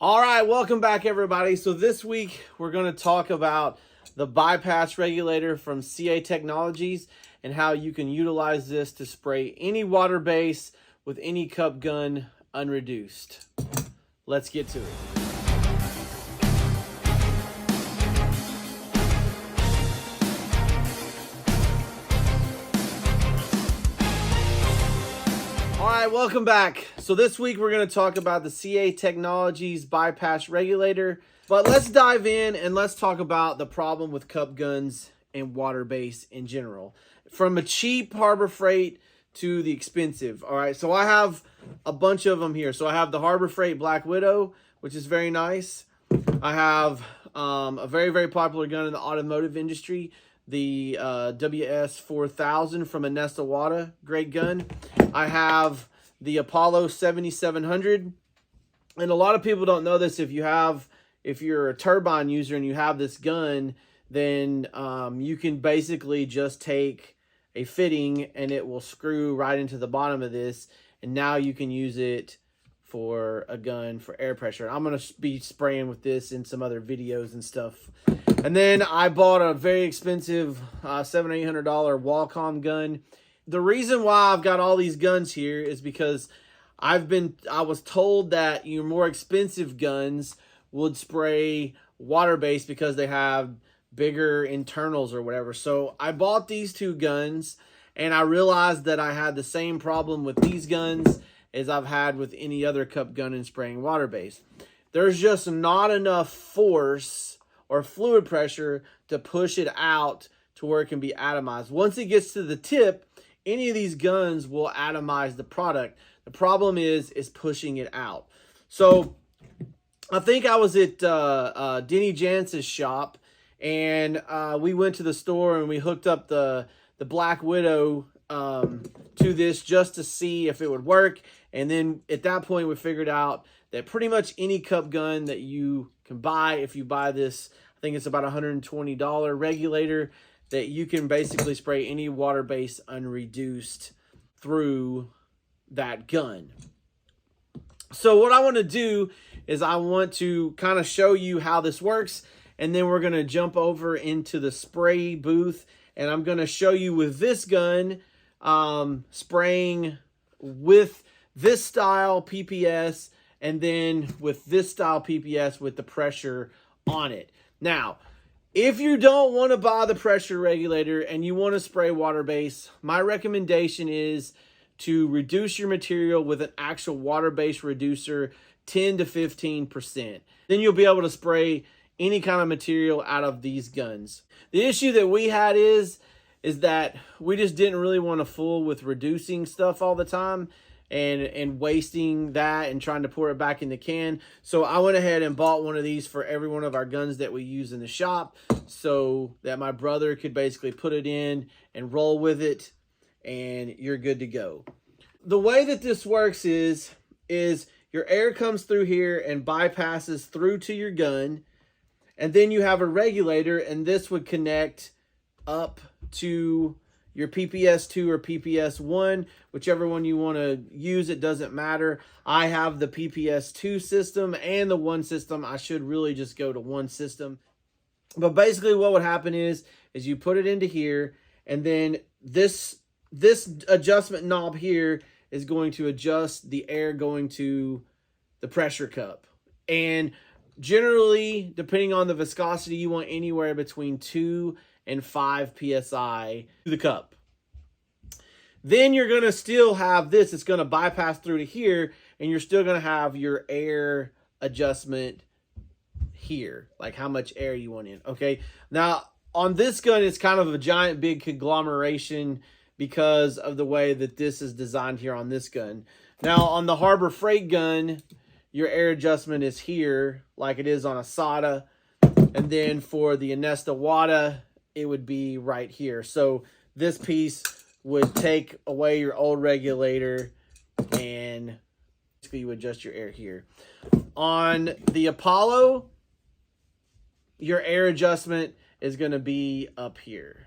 All right, welcome back everybody. So this week we're going to talk about the bypass regulator from CA Technologies and how you can utilize this to spray any water base with any cup gun unreduced. Let's get to it. All right, welcome back. So this week we're going to talk about the CA Technologies bypass regulator. But let's dive in and let's talk about the problem with cup guns and water base in general. From a cheap Harbor Freight to the expensive. All right, so I have a bunch of them here. So I have the Harbor Freight Black Widow, which is very nice. I have a very, very popular gun in the automotive industry, the WS4000 from Unreduced, great gun. I have the Apollo 7700, and a lot of people don't know this. If you're a turbine user and you have this gun, then you can basically just take a fitting and it will screw right into the bottom of this, and now you can use it for a gun for air pressure. I'm going to be spraying with this in some other videos and stuff. And then I bought a very expensive $700-800 Wacom gun. The reason why I've got all these guns here is because I was told that your more expensive guns would spray water base because they have bigger internals or whatever. So I bought these two guns and I realized that I had the same problem with these guns as I've had with any other cup gun in spraying water base. There's just not enough force or fluid pressure to push it out to where it can be atomized. Once it gets to the tip, any of these guns will atomize the product. The problem is pushing it out. So I think I was at Denny Jance's shop, and we went to the store and we hooked up the Black Widow to this just to see if it would work. And then at that point, we figured out that pretty much any cup gun that you can buy, if you buy this, I think it's about $120 regulator, that you can basically spray any water base unreduced through that gun. So what I want to do is I want to kind of show you how this works, and then we're going to jump over into the spray booth, and I'm going to show you with this gun spraying with this style PPS, and then with this style PPS with the pressure on it. Now, if you don't want to buy the pressure regulator and you want to spray water base, my recommendation is to reduce your material with an actual water base reducer 10 to 15%. Then you'll be able to spray any kind of material out of these guns. The issue that we had is that we just didn't really want to fool with reducing stuff all the time and wasting that and trying to pour it back in the can. So I went ahead and bought one of these for every one of our guns that we use in the shop, so that my brother could basically put it in and roll with it, and you're good to go. The way that this works is your air comes through here and bypasses through to your gun, and then you have a regulator, and this would connect up to your PPS2 or PPS1, whichever one you want to use, it doesn't matter. I have the PPS2 system and the one system. I should really just go to one system. But basically what would happen is you put it into here, and then this adjustment knob here is going to adjust the air going to the pressure cup. And generally, depending on the viscosity, you want anywhere between 2 and 5 psi to the cup. Then you're going to still have this. It's going to bypass through to here, and you're still going to have your air adjustment here, like how much air you want in. Okay, now on this gun, it's kind of a giant big conglomeration because of the way that this is designed here on this gun. Now on the Harbor Freight gun, your air adjustment is here like it is on a SATA, and then for the Unreduced, it would be right here. So this piece would take away your old regulator, and basically you adjust your air here. On the Apollo, your air adjustment is going to be up here.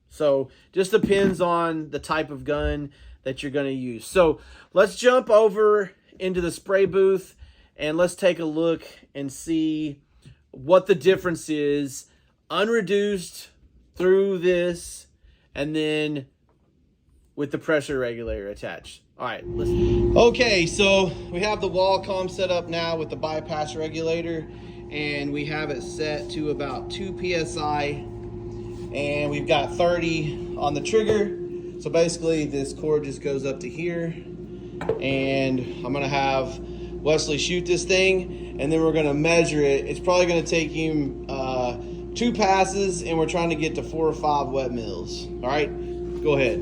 So just depends on the type of gun that you're going to use. So let's jump over into the spray booth and let's take a look and see what the difference is unreduced through this and then with the pressure regulator attached. All right, listen. Okay, so we have the wall column set up now with the bypass regulator, and we have it set to about 2 PSI, and we've got 30 on the trigger. So basically this cord just goes up to here, and I'm gonna have Wesley shoot this thing, and then we're gonna measure it. It's probably gonna take him 2 passes, and we're trying to get to 4 or 5 wet mills. All right, go ahead.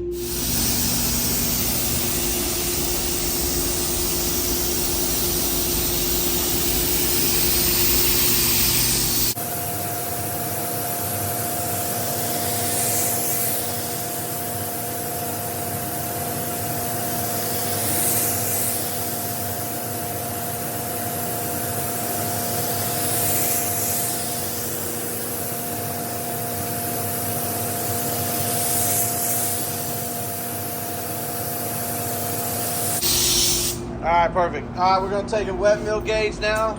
All right, perfect. All right, we're gonna take a wet mill gauge now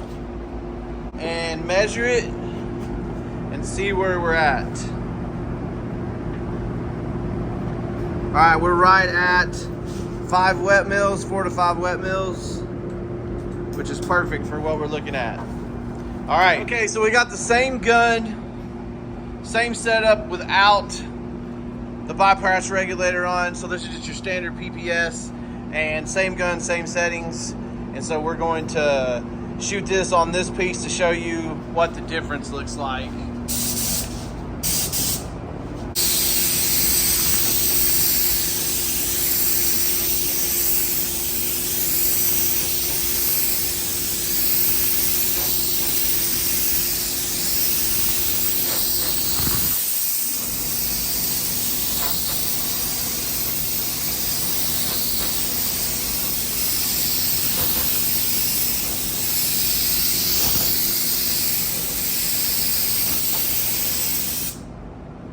and measure it and see where we're at. All right, we're right at 5 wet mills, 4 to 5 wet mills, which is perfect for what we're looking at. All right, okay, so we got the same gun, same setup without the bypass regulator on. So this is just your standard PPS. And same gun, same settings. And so we're going to shoot this on this piece to show you what the difference looks like.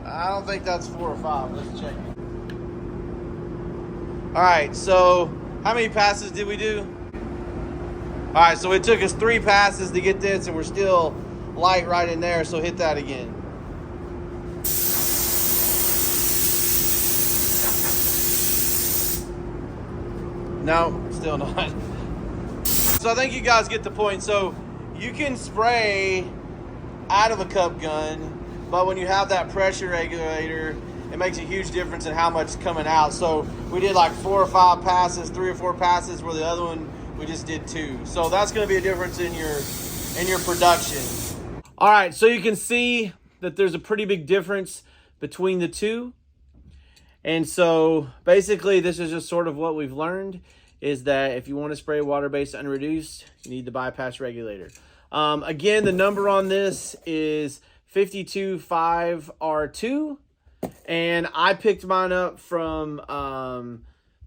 I don't think that's 4 or 5. Let's check it. All right, so how many passes did we do? All right, so it took us 3 passes to get this, and we're still light right in there, so hit that again. No, still not. So I think you guys get the point. So you can spray out of a cup gun, but when you have that pressure regulator, it makes a huge difference in how much is coming out. So we did like 4 or 5 passes, 3 or 4 passes, where the other one we just did 2. So that's going to be a difference in your production. All right, so you can see that there's a pretty big difference between the two. And so basically this is just sort of what we've learned, is that if you want to spray water-based unreduced, you need the bypass regulator. Again, the number on this is 525R2, and I picked mine up from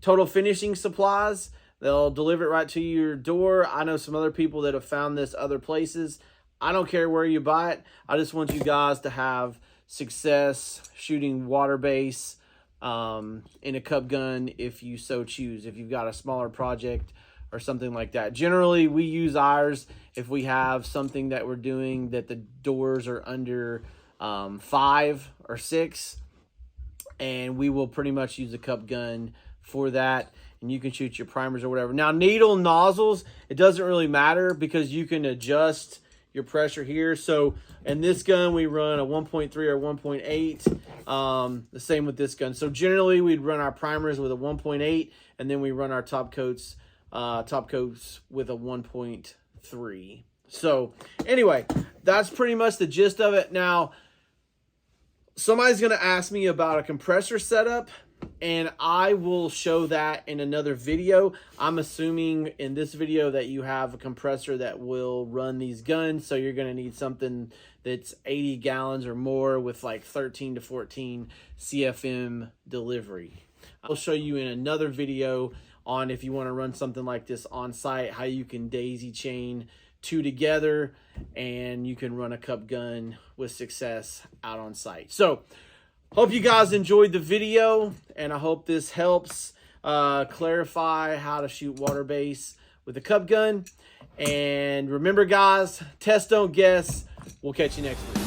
Total Finishing Supplies. They'll deliver it right to your door. I know some other people that have found this other places. I don't care where you buy it. I just want you guys to have success shooting water base in a cup gun if you so choose, if you've got a smaller project or something like that. Generally, we use ours if we have something that we're doing that the doors are under 5 or 6, and we will pretty much use a cup gun for that, and you can shoot your primers or whatever. Now, needle nozzles, it doesn't really matter because you can adjust your pressure here. So in this gun, we run a 1.3 or 1.8. The same with this gun. So generally, we'd run our primers with a 1.8, and then we run our top coats with a 1.3. So anyway, that's pretty much the gist of it. Now, somebody's going to ask me about a compressor setup, and I will show that in another video. I'm assuming in this video that you have a compressor that will run these guns, so you're going to need something that's 80 gallons or more with like 13 to 14 CFM delivery. I'll show you in another video on if you want to run something like this on site, how you can daisy chain 2 together and you can run a cup gun with success out on site. So hope you guys enjoyed the video, and I hope this helps clarify how to shoot water base with a cup gun. And remember, guys, test, don't guess. We'll catch you next week.